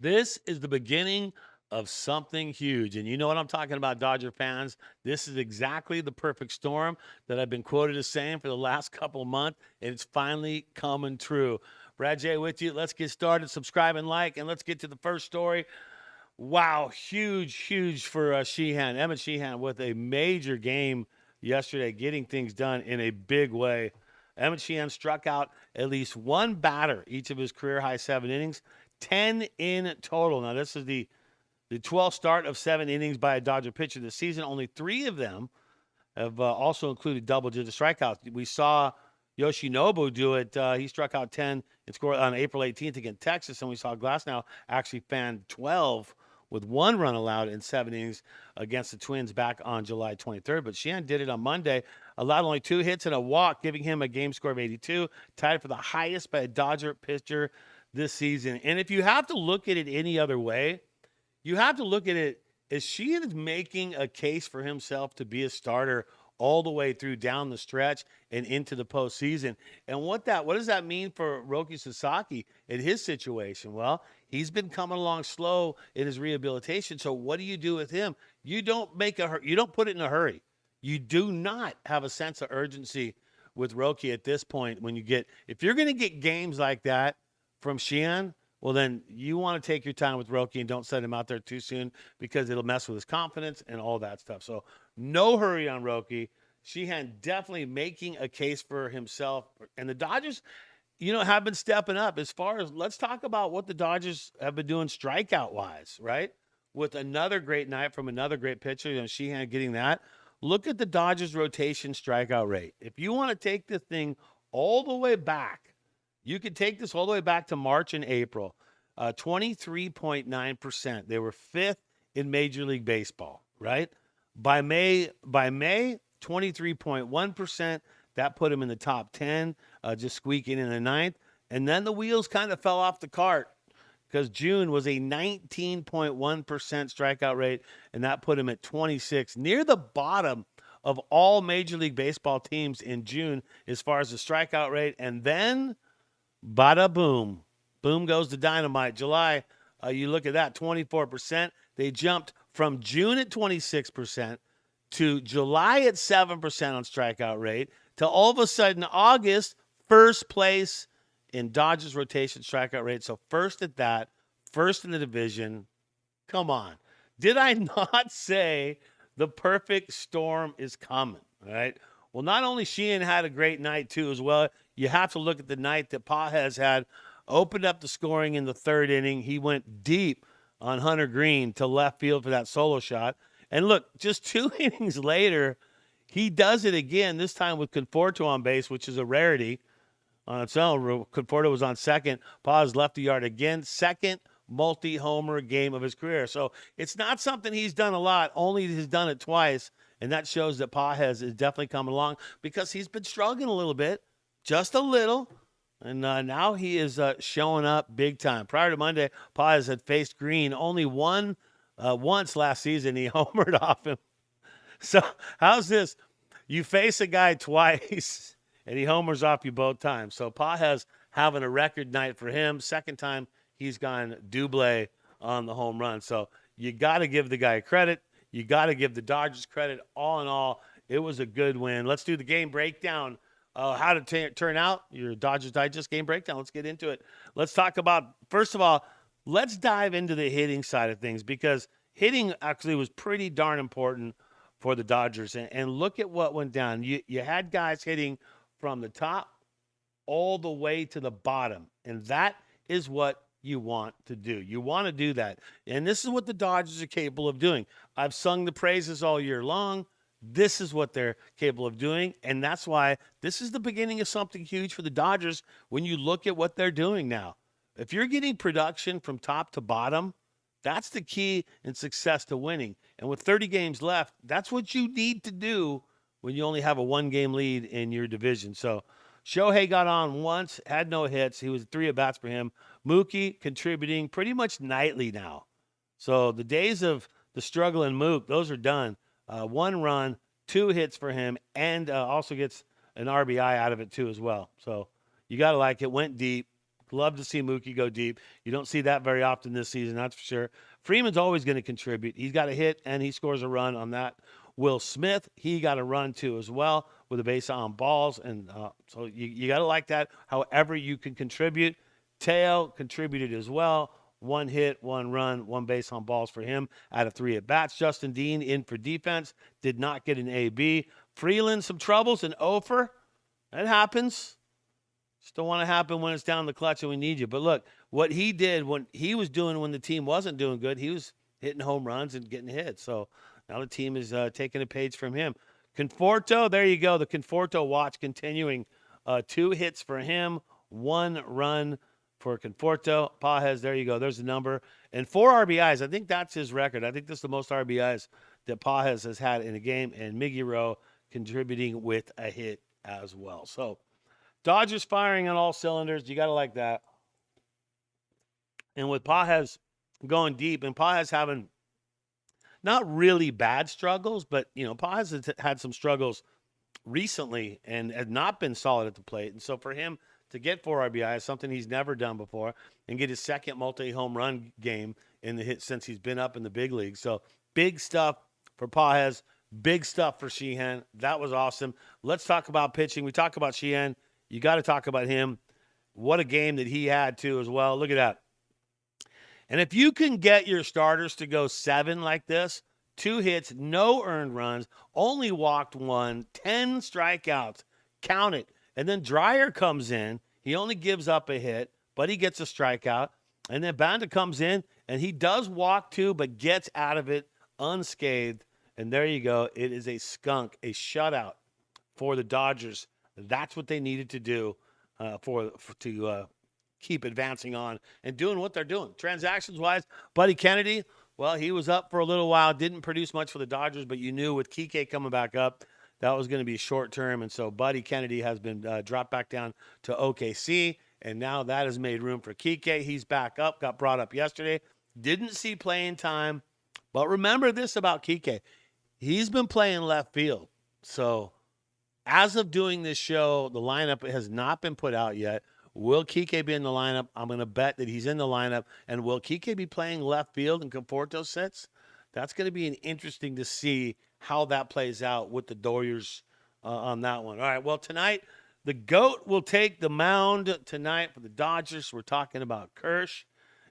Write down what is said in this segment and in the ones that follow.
This is the beginning of something huge. And you know what I'm talking about, Dodger fans. This is exactly the perfect storm that I've been quoted as saying for the last couple of months, and it's finally coming true. Brad J with you. Let's get started. Subscribe and like, and let's get to the first story. Wow, huge for Sheehan. Emmett Sheehan with a major game yesterday, getting things done in a big way. Emmett Sheehan struck out at least one batter each of his career high 7 innings, 10 in total. Now, this is the 12th start of 7 innings by a Dodger pitcher this season. Only 3 of them have also included double-digit strikeouts. We saw Yoshinobu do it. He struck out 10 and scored on April 18th against Texas, and we saw Glasnow actually fan 12 with 1 run allowed in 7 innings against the Twins back on July 23rd. But Sheehan did it on Monday, allowed only 2 hits and a walk, giving him a game score of 82, tied for the highest by a Dodger pitcher this season. And if you have to look at it any other way, you have to look at it as Sheehan is making a case for himself to be a starter all the way through down the stretch and into the postseason. And what does that mean for Roki Sasaki in his situation? Well, he's been coming along slow in his rehabilitation. So what do you do with him? You don't put it in a hurry. You do not have a sense of urgency with Roki at this point. If you're going to get games like that from Sheehan, well, then you want to take your time with Roki and don't send him out there too soon because it'll mess with his confidence and all that stuff. So no hurry on Roki. Sheehan definitely making a case for himself. And the Dodgers, have been stepping up as far as, let's talk about what the Dodgers have been doing strikeout-wise, right? With another great night from another great pitcher, Sheehan getting that. Look at the Dodgers rotation strikeout rate. If you want to take this thing all the way back, you could take this all the way back to March and April, 23.9%. They were 5th in Major League Baseball, right? By May, 23.1%. That put him in the top 10, just squeaking in the 9th. And then the wheels kind of fell off the cart because June was a 19.1% strikeout rate, and that put him at 26, near the bottom of all Major League Baseball teams in June as far as the strikeout rate. And then bada boom. Boom goes the dynamite. July, you look at that, 24%. They jumped from June at 26% to July at 7% on strikeout rate to all of a sudden August, first place in Dodgers rotation strikeout rate. So first at that, first in the division. Come on. Did I not say the perfect storm is coming, right? Well, not only Sheehan had a great night too as well, you have to look at the night that Pages had. Opened up the scoring in the 3rd inning. He went deep on Hunter Green to left field for that solo shot. And look, just 2 innings later, he does it again, this time with Conforto on base, which is a rarity on its own. Conforto was on second. Pages left the yard again. Second multi-homer game of his career. So it's not something he's done a lot. Only he's done it twice. And that shows that Pages is definitely coming along because he's been struggling a little bit. Just a little. And now he is showing up big time. Prior to Monday, Pages had faced Green only once last season. He homered off him. So how's this? You face a guy twice, and he homers off you both times. So Pages having a record night for him. Second time he's gone double on the home run. So you got to give the guy credit. You got to give the Dodgers credit. All in all, it was a good win. Let's do the game breakdown. How to turn out your Dodgers Digest game breakdown. Let's get into it. Let's talk about, first of all, let's dive into the hitting side of things because hitting actually was pretty darn important for the Dodgers. And look at what went down. You had guys hitting from the top all the way to the bottom, and that is what you want to do. You want to do that. And this is what the Dodgers are capable of doing. I've sung the praises all year long. This is what they're capable of doing, and that's why this is the beginning of something huge for the Dodgers when you look at what they're doing now. If you're getting production from top to bottom, that's the key in success to winning. And with 30 games left, that's what you need to do when you only have a 1-game lead in your division. So Shohei got on once, had no hits. He was 3 at-bats for him. Mookie contributing pretty much nightly now. So the days of the struggle in Mook, those are done. 1 run, 2 hits for him, and also gets an RBI out of it too as well. So you got to like it. Went deep. Love to see Mookie go deep. You don't see that very often this season, that's for sure. Freeman's always going to contribute. He's got a hit, and he scores a run on that. Will Smith, he got a run too as well with a base on balls. And so you got to like that. However you can contribute. Teo contributed as well. 1 hit, 1 run, 1 base on balls for him out of 3 at-bats. Justin Dean in for defense. Did not get an AB. Freeland, some troubles. An offer. That happens. Just don't want to happen when it's down the clutch and we need you. But look, what he did when he was doing when the team wasn't doing good, he was hitting home runs and getting hits. So now the team is taking a page from him. Conforto, there you go. The Conforto watch continuing. 2 hits for him, 1 run for Conforto. Pages, there you go. There's the number. And 4 RBIs. I think that's his record. I think this is the most RBIs that Pages has had in a game. And Miggy Rowe contributing with a hit as well. So Dodgers firing on all cylinders. You got to like that. And with Pages going deep, and Pages having not really bad struggles, but, Pages has had some struggles recently and had not been solid at the plate. And so for him to get 4 RBI is something he's never done before and get his second multi-home run game in the hit since he's been up in the big league. So big stuff for Pages, big stuff for Sheehan. That was awesome. Let's talk about pitching. We talk about Sheehan. You got to talk about him. What a game that he had, too, as well. Look at that. And if you can get your starters to go 7 like this, 2 hits, no earned runs, only walked 1, 10 strikeouts, count it. And then Dreyer comes in. He only gives up a hit, but he gets a strikeout. And then Banda comes in, and he does walk 2, but gets out of it unscathed. And there you go. It is a skunk, a shutout for the Dodgers. That's what they needed to do to keep advancing on and doing what they're doing. Transactions-wise, Buddy Kennedy, well, he was up for a little while, didn't produce much for the Dodgers, but you knew with Kike coming back up, that was going to be short-term. And so Buddy Kennedy has been dropped back down to OKC, and now that has made room for Kike. He's back up, got brought up yesterday. Didn't see playing time, but remember this about Kike. He's been playing left field. So as of doing this show, the lineup has not been put out yet. Will Kike be in the lineup? I'm going to bet that he's in the lineup. And will Kike be playing left field and Conforto sits? That's going to be interesting to see how that plays out with the Dodgers on that one. All right, well, tonight, the GOAT will take the mound tonight for the Dodgers. We're talking about Kersh,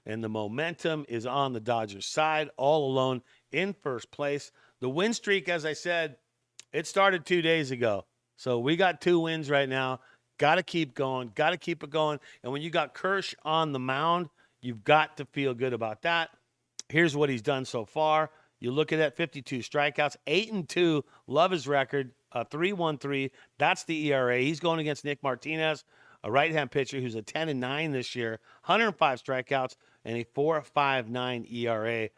and the momentum is on the Dodgers side, all alone in first place. The win streak, as I said, it started 2 days ago. So we got 2 wins right now. Got to keep going. Got to keep it going. And when you got Kersh on the mound, you've got to feel good about that. Here's what he's done so far. You look at that, 52 strikeouts, 8-2. Love his record, 3.13. That's the ERA. He's going against Nick Martinez, a right-hand pitcher who's a 10-9 this year, 105 strikeouts, and a 4.59 ERA.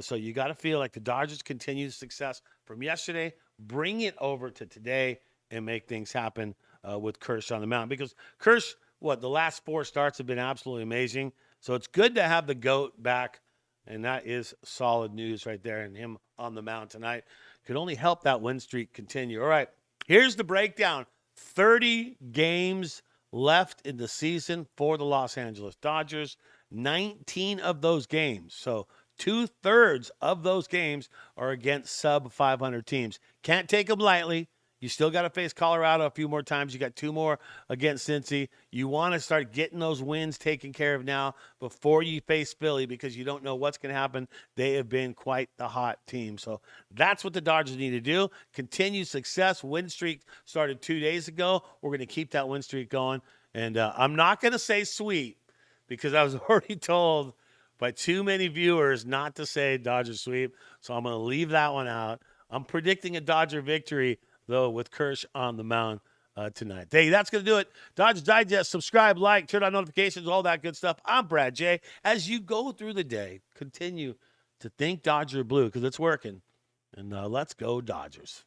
So you got to feel like the Dodgers continue success from yesterday, bring it over to today, and make things happen with Kersh on the mound. Because Kersh, the last 4 starts have been absolutely amazing. So it's good to have the GOAT back, and that is solid news right there. And him on the mound tonight could only help that win streak continue. All right, here's the breakdown. 30 games left in the season for the Los Angeles Dodgers. 19 of those games, so 2/3 of those games are against sub-500 teams. Can't take them lightly. You still got to face Colorado a few more times. You got 2 more against Cincy. You want to start getting those wins taken care of now before you face Philly, because you don't know what's going to happen. They have been quite the hot team. So that's what the Dodgers need to do. Continue success. Win streak started 2 days ago. We're going to keep that win streak going. And I'm not going to say sweep, because I was already told by too many viewers not to say Dodger sweep. So I'm going to leave that one out. I'm predicting a Dodger victory, though, with Kersh on the mound tonight. Hey, that's going to do it. Dodgers Digest. Subscribe, like, turn on notifications, all that good stuff. I'm Brad J. As you go through the day, continue to think Dodger blue, because it's working. And let's go Dodgers.